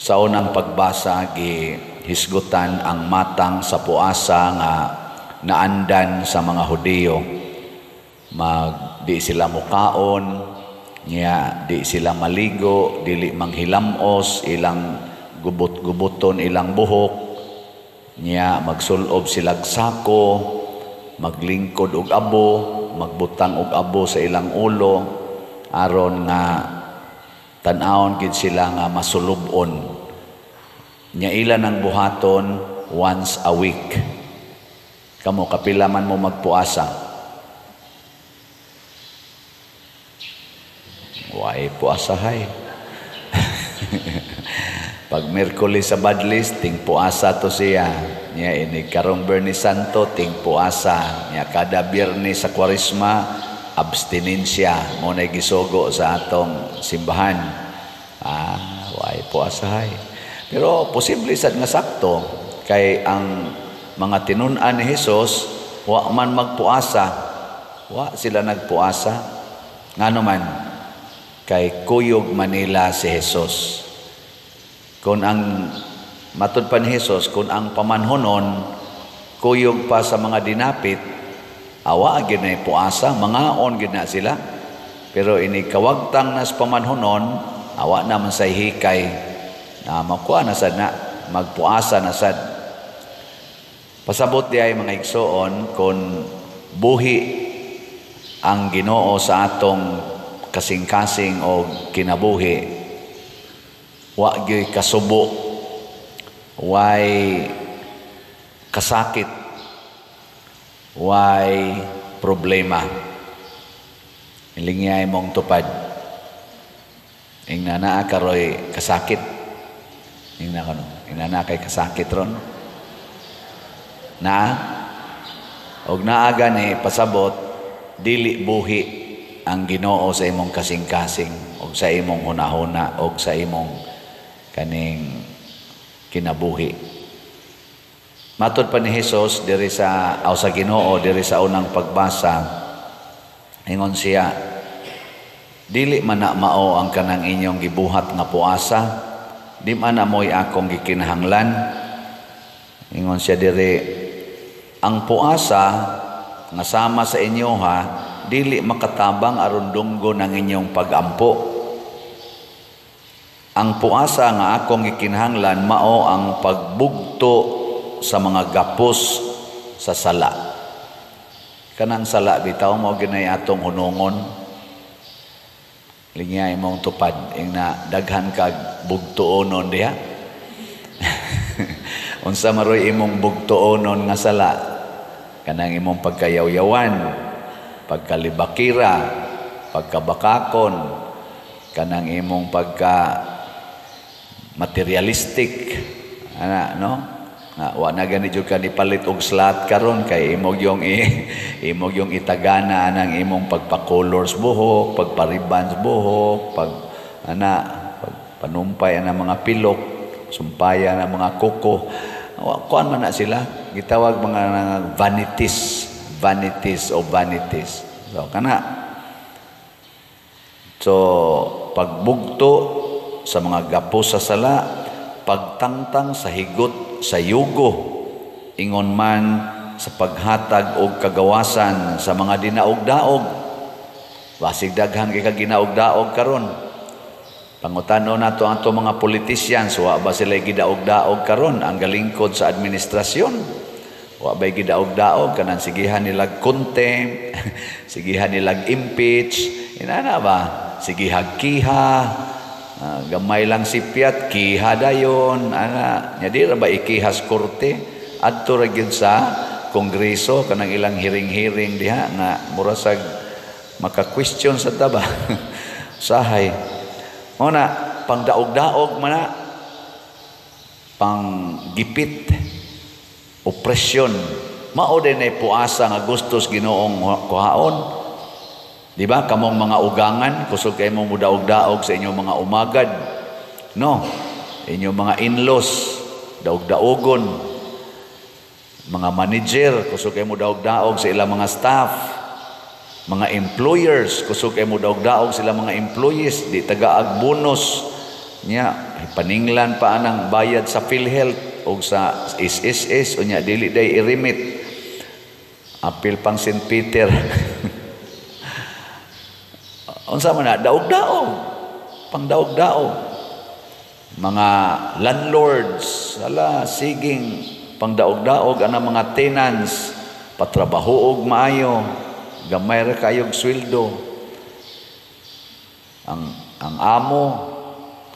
Sa unang pagbasa, gihisgutan ang matang sa puasa nga naandan sa mga Hudiyo. Di sila mukaon, di sila maligo, dili manghilamos, ilang gubot-gubuton ilang buhok, magsulob silag sako, maglingkod og abo, magbutang og abo sa ilang ulo, aron nga tan-awon gid sila nga masulubon. Ilan ang buhaton once a week. Kamo kapila man mo magpuasa? Way puasahay. Pag Miyerkules sa Badlis, ting puasa to siya. Ini karong Bernie Santo, ting puasa. Kada Biyernes sa Kwaresma, abstinensya. Muna gisugo sa atong simbahan. Way puasahay. Pero posible sad nga sakto kay ang mga tinun-an ni Hesus wa man magpuasa. Wa sila nagpuasa. Ngano man kay kuyog Manila si Hesus. Kung ang matud pa ni Hesus, kung ang pamanhonon kuyog pa sa mga dinapit, awa gid na puasa, mangaon gid na sila. Pero ini kawagtang nas pamanhonon, awa naman sa hikay na makuha na sad na, magpuasa na sad. Pasabot di ay mga igsoon kung buhi ang Ginoo sa atong kasing-kasing o kinabuhi, wa gyud kasubo, way kasakit, way problema. Ilingay mong tupad. Ingna naa karoy kasakit. Ingna kay kasakit ron. Og naaga ni pasabot, dili buhi ang Ginoo sa imong kasing-kasing, og sa imong hunahuna, og sa imong kaning kinabuhi. Matod pa ni Hesus diri sa Ginoo diri sa unang pagbasa, ingon siya, dili man na mao ang kanang inyong gibuhat nga puasa, di man amoy akong gikinahanglan. Ingon siya diri, ang puasa nga sama sa inyo dili makatabang aron dunggo ng inyong pagampo. Ang puasa nga akong gikinahanglan mao ang pagbugto sa mga gapos sa sala. Kanang sala bitaw mao ginay atong hunungon. Linya imong tupad ingna daghan kag bugtuonon diha. Unsa maroy imong bugtuonon nga sala? Kanang imong pagkayaw-yawan, pagkalibakira, pagkabakakon, kanang imong pagka materialistic, wa na gani jud ka nipalit og slat karon kay imong yung itagana nang imong pagpa-colors buhok, pagpa-ribbons buhok, panumpay ang mga pilok, sumpaya ng mga kuko. Kuan man na sila, gitawag mga vanities. So pagbugto sa mga gapos sa sala, pagtangtang sa higot sa yugo, ingon man sa paghatag og kagawasan sa mga dinaog-daog. Basig daghan kay kaginaog-daog karon. Pangutano nato ato mga politicians, wa ba sila gidaog-daog karon ang galingkod sa administrasyon? Wa ba'y gidaog-daog kanang sigihan nilag contempt, sigihan nilag impeach, inana ba? Sigihag kiha, gamay lang sipyat, kiha dayon, nya di ra ba ikihas korte? Adto ra gyud sa kongreso kanang ilang hiring-hiring diha nga murasag maka-question sa taba. Sahay. Una, pang daog-daog man na, pang gipit, opresyon. Mao din ay puasa nga gustos Ginoong kuhaon. Di ba? Kamong mga ugangan, kusog kayo mong mudaog-daog sa inyong mga umagad. No, inyong mga in-laws, daog-daogon. Mga manager, kusog kayo mudaog-daog sa ilang mga staff. Mga employers, kusog kayo mudaog-daog sila mga employees, di tagaag bonus Nya paninglan pa anang bayad sa PhilHealth o sa SSS o nya dili day i-remit. Apil pang St. Peter. Unsa man na daog-daog. Pang daog-daog. Mga landlords, siging pang daog-daog ana mga tenants, patrabaho og maayo, gamay ra kayog sweldo. Ang amo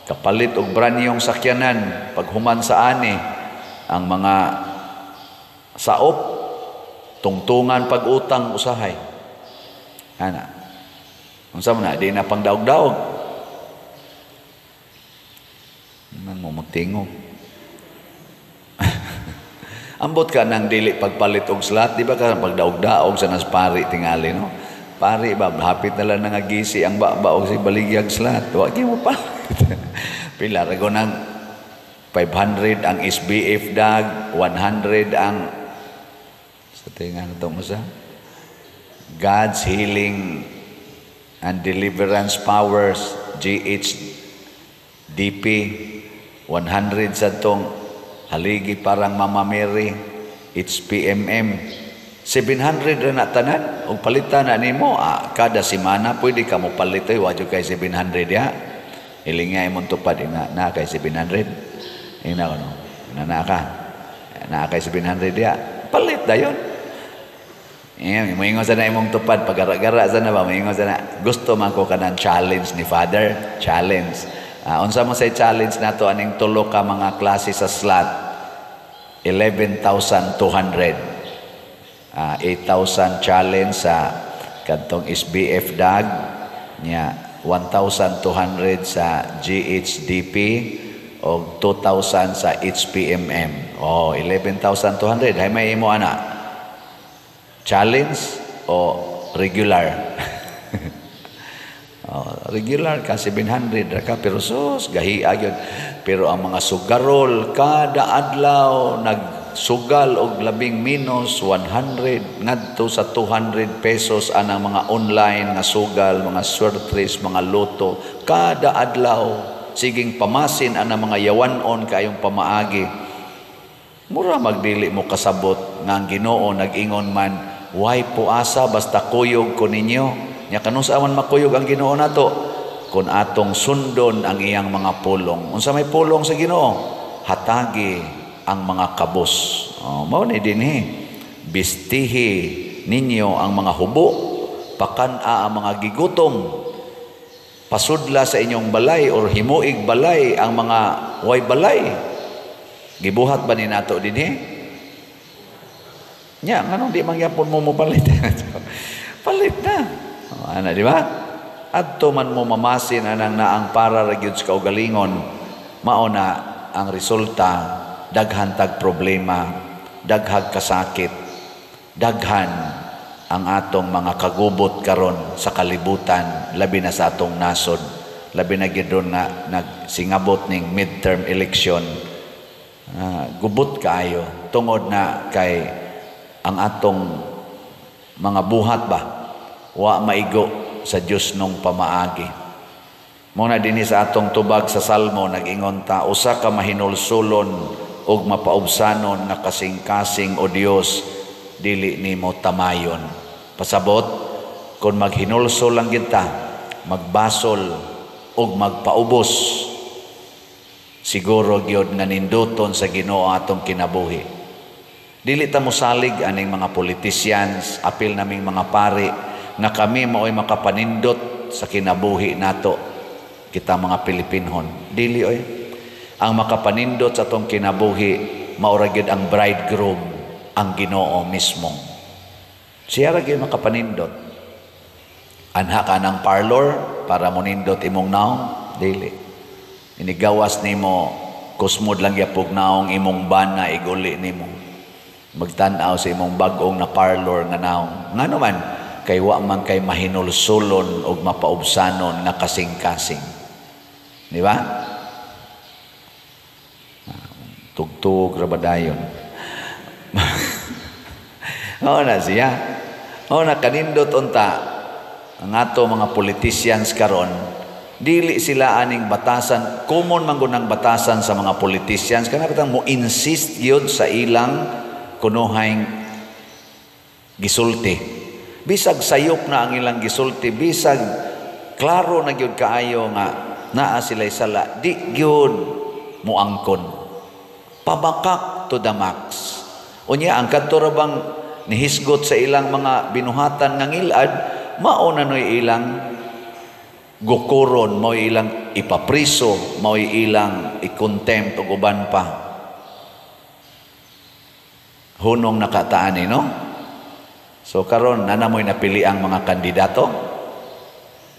kapalit og branyong sakyanan paghuman sa ani, ang mga saop tungtungan pag-utang usahay. Ana. Unsa man na di na pang daog-daog. Man mo mutingog. Ambot ka nang dili pagpalit og slat, di ba ka pagdaog-daog sa naspari tingali, no? Pari ba, hapit na lang nangagisi ang baog si baligyag slat. Wa gyud mo pa. Pila ra nang 500 ang SBF dag, 100 ang sa tingan to mo sa God's Healing and Deliverance Powers, GHDP, 100 sa tong haligi parang Mama Mary, HPMM, 700 na tanan og palitan na nimo kada semana pwede ka mo palitoy wadyo kay 700 ya. Ilingay mo tupad na kay 700. Ina ko no. Na kay 700 ya. Palit dayon. Moingon sa na imong tupad pagara-gara sa na ba moingon sa na gusto man ko kanang challenge ni Father, challenge. Unsa mo say challenge nato aning tulo ka mga klase sa slot 11,200. 8,000 challenge sa kantong SBF DAG nya 1,200 sa GHDP o 2,000 sa HPMM. 11,200 hay may imo ana challenge o regular. Regular ka 700 ra ka pero sus gahi agyon, pero ang mga sugarol kada adlaw nagsugal og labing minus 100 ngadto sa 200 pesos anang mga online nga sugal, mga surprise, mga loto kada adlaw. Siging pamasin anang mga yawanon kayong pamaagi. Mura magdili mo kasabot nga ang Ginoo nag-ingon man way puasa basta kuyog ko ninyo. Nya kanus aman makuyog ang Ginoo nato kun atong sundon ang iyang mga pulong. Unsa may pulong sa Ginoo? Hatagi ang mga kabos. Mao ni dinhi. Bistihi ninyo ang mga hubo, pakan-a ang mga gigutom. Pasudla sa inyong balay or himuig balay ang mga way balay. Gibuhat ba ni nato dinhi? Nya nganong di mangyapon mo palit. Palit na. Ana di ba? Adto man mo mamasin anang naang para ra gyud sa kaugalingon, mao na ang resulta daghan tag problema, daghag kasakit, daghan ang atong mga kagubot karon sa kalibutan, labi na sa atong nasod, labi na gyud nga nagsingabot ning midterm election. Gubot kaayo tungod na kay ang atong mga buhat ba wa maigo sa Dios nung pamaagi. Muna dinhi sa atong tubag sa Salmo nag-ingon ta, usa ka mahinulsulon ug mapaubsanon nga kasing-kasing o Dios dili nimo tamayon. Pasabot kun maghinulsol lang kita, magbasol ug magpaubos, siguro gyud nga ninduton sa Ginoo atong kinabuhi. Dili ta mosalig aning mga politicians, apil naming mga pari nga kami mao'y makapanindot sa kinabuhi nato kita mga Pilipinhon. Dili oy. Ang makapanindot sa atong kinabuhi mao ra gyud ang bridegroom, ang Ginoo mismo. Siya ra gyud makapanindot. Anha ka ng parlor para monindot imong naong? Dili. Inigawas nimo kusmod lang yapog naong imong bana iguli nimo. Magtan-aw sa imong bag-ong na parlor nga naong. Ngano man kay wa man kay mahinulsulon og mapaubsanon nga kasing-kasing. Di ba? Tugtog ra ba dayon? Oo na siya. Oo na kanindot unta ang ato mga politicians karon Dili sila aning batasan, common man gunang batasan sa mga politicians, kana bitang mo insist yun sa ilang kunuhayng gisulti. Bisag sayop na ang ilang gisulti, bisag klaro na gyud kaayo nga naa sila'y sala, di gyud mo angkon. Pabakak to the max. Unya ang kadto ra bang nihisgot sa ilang mga binuhatan ng ilad, mauna noy ilang gukuron, mo ilang ipapriso, mo ilang i-contempt o uban pa. Hunong nakataan no? So karon nanamoy napili ang mga kandidato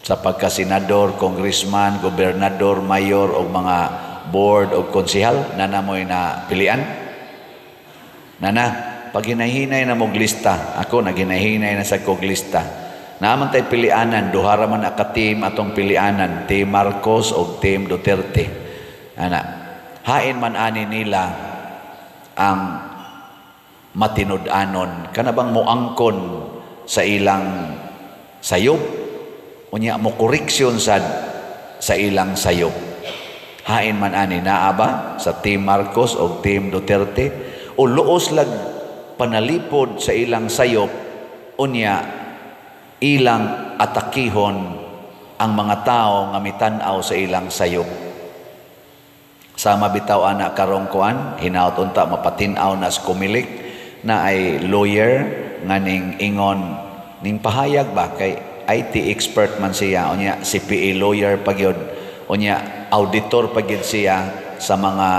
sa pagka-senador, congressman, gobernador, mayor o mga board o konsehal, nanamoy na pilian. Nana, pag hinahinay na mong lista, ako naghinahinay na sa kog lista. Naaman tayo pilianan, duhara man ka-team atong pilianan, Team Marcos o Team Duterte. Ana, hain man ani nila ang matinud-anon, kanabang moangkon sa ilang sayop, unya mo koreksyon sa ilang sayop. Hain man ani naa ba sa Team Marcos o Team Duterte, o luos lag panalipod sa ilang sayop, unya ilang atakihon ang mga tao nga mitan-aw sa ilang sayop. Sama bitaw ana karong kuan, hinaut unta mapatin-aw na sa kumilik na ay lawyer nga ning ingon ning pahayag ba kay IT expert man siya, unya CPA lawyer pagyud, unya auditor pagyud siya sa mga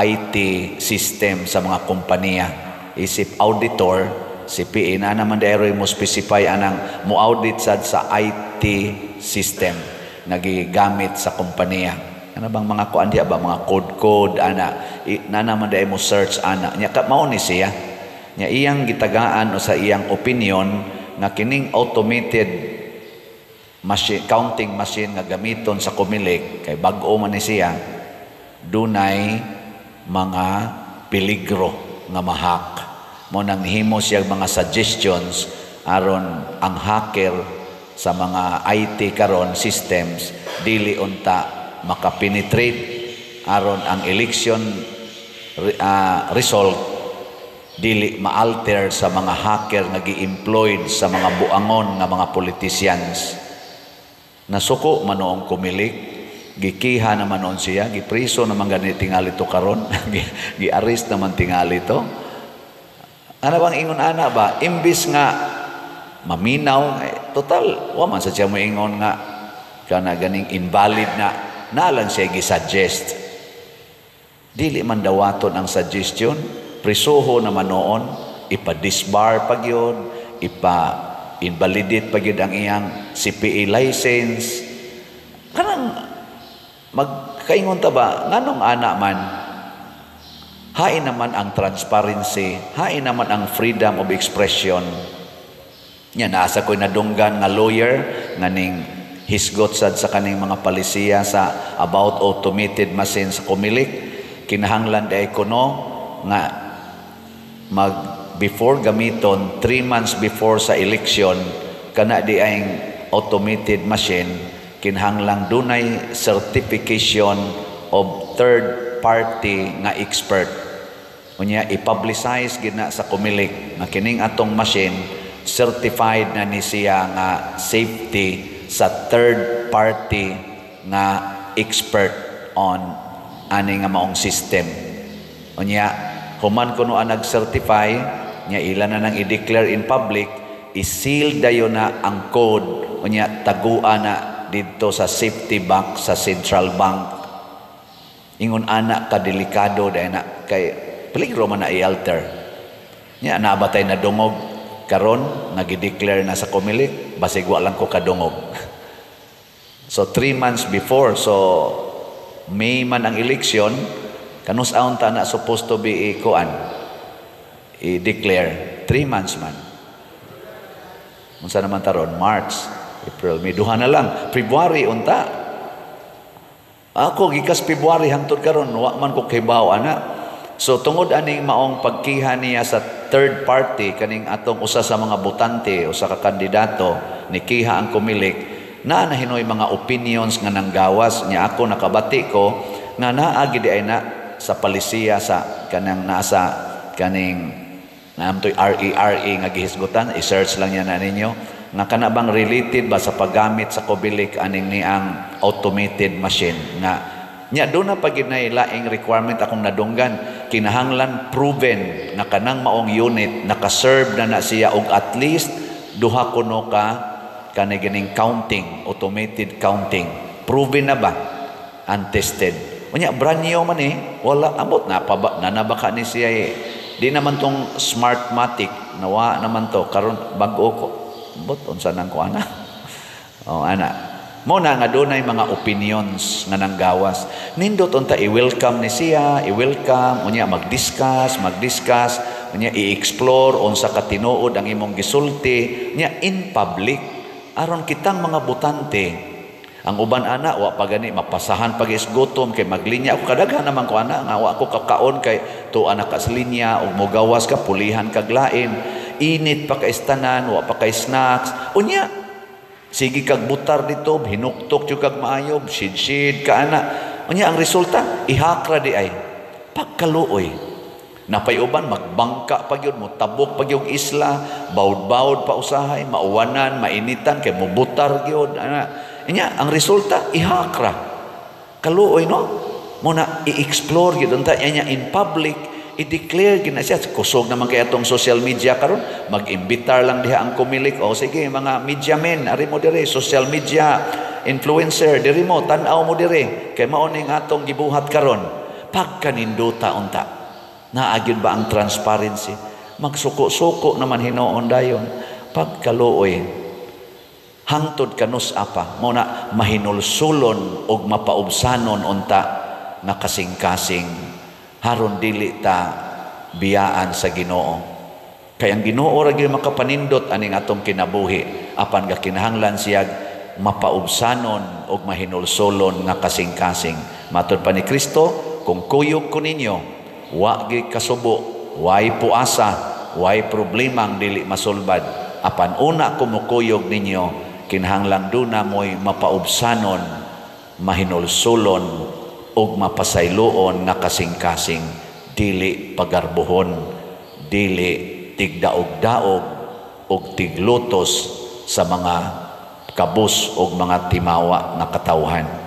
IT system sa mga kompanya. Isip auditor, CPA na naman dahil mo specify anang mo audit sad sa IT system nagigamit sa kompanya. Ano bang mga kuan diya ba, mga code ana na naman dahil mo search ana nya mao ni siya nya iyang gitagaan o sa iyang opinion nga kining automated machine, counting machine nga gamiton sa kumilik kay bag-o man ni siya, dunay mga peligro nga mahak. Mo nang nihimo siya mga suggestions aron ang hacker sa mga IT karon systems dili unta makapenetrate aron ang election result dili ma-alter sa mga hacker nga gi-employed sa mga buangon nga mga politicians. Nasuko man noong kumilik, gikiha naman noon siya, gipriso naman ganit tingali to karon, gi-arrest naman tingali to. Ano bang ingon ana ba? Imbis nga maminaw, total, waman sa siya mo ingon nga kana ganing invalid na lang siya gi-suggest. Dili man dawaton ang suggestion, prisuho naman noon, ipa-disbar pag yun, ipa-invalidate pag yun ang iyang CPA license. Kanang magkaingon ta ba, nganong ana man, hain naman ang transparency, hain naman ang freedom of expression. Yan, nasa ko'y nadunggan nga lawyer, nga ning hisgot sad sa kaning mga palisiya sa about automated machine sa kumilik. Kinahanglan day ko no, nga before gamiton, 3 months before sa election, kana di ay automated machine, kinahanglang dunay certification of third party nga expert. Unya i-publicize gina sa kumilik nga kining atong machine certified na ni siya nga safety sa third party nga expert on ani nga maong system. Unya human kuno ang nag-certify nya ila na nang i-declare in public, i-seal dayon na ang code, unya taguan na didto sa safety bank sa central bank. Ingon ana ka delikado dahil na kay peligro man na i-alter. Nya nabatay na dungog karon nagi-declare na sa kumilik, basig wa lang ko kadungog. So 3 months before, so May man ang election, kanus aon ta na supposed to be i-declare 3 months man. Unsa naman taron? March, April, May, duha na lang. February unta. Ako gikas February hangtod karon wa man ko kibaw ana. So tungod aning maong pagkiha niya sa third party kaning atong usa sa mga botante o sa kandidato ni kiha ang kumilik, na hinoy mga opinions nga nanggawas niya ako nakabati ko nga naagi di ay na sa palisiya sa kanang nasa kaning namtoy RERE nga gihisgutan, i-search lang yan na ninyo nga kanabang related ba sa paggamit sa kubilik aning ni ang automated machine nga nya doon na pag laing requirement akong nadunggan kinahanglan proven na kanang maong unit nakaserve na siya og at least duha kuno ka kanigining counting, automated counting. Proven na ba? Untested. Unya, brand new man wala, amot na, nanabaka ni siya Di naman tong Smartmatic, nawa naman to, karon bago ko. But, unsa nang ko, ana? Ana. Muna nga doon ay mga opinions nga nanggawas. Nindot unta, i-welcome ni siya, i-welcome, unya, mag-discuss, unya, i-explore, unsa ka tinuod ang imong gisulti, unya, in public, aron kitang mga butante ang uban ana wa pa gani mapasahan pag isgutom kay maglinya ako kadaghan naman ko ana nga wa ko kakaon kay to anak ka sa linya ug mogawas ka pulihan kag lain init pa kay istanan wa pa kay snacks unya sige kag butar dito hinuktok jud kag maayo sid ka ana unya ang resulta ihakra di ay pagkaluoy napayuban magbangka pa gyud mo tabok pa gyud isla bawd-bawd pa usahay mauwanan mainitan kay mobutar gyud ana nya ang resulta ihakra kaluoy no muna i-explore gyud unta nya in public i-declare gina siya kusog naman kay atong social media karon mag-imbitar lang diha ang kumilik o sige mga media men ari mo dire social media influencer diri mo tan-aw mo dire kay mao ning atong gibuhat karon pagkaninduta unta naagid ba ang transparency magsuko-suko naman hinuon dayon pagkaluoy hangtod kanus apa mo na mahinulsulon og mapaubsanon unta na kasing-kasing haron dili ta biyaan sa Ginoo kay ang Ginoo ra gyud makapanindot aning atong kinabuhi apan ga kinahanglan siya mapaubsanon og mahinulsulon nga kasing-kasing matud pa ni Kristo kung kuyog ko ninyo wa gi kasubo, way puasa, way problemang dili masulbad. Apan una kumukuyog ninyo, kinahanglan doon na mo'y mapaubsanon, mahinulsulon, o mapasayloon na kasing-kasing, dili pagarbuhon, dili tigdaog-daog, o tiglutos sa mga kabus o mga timawa na katawhan.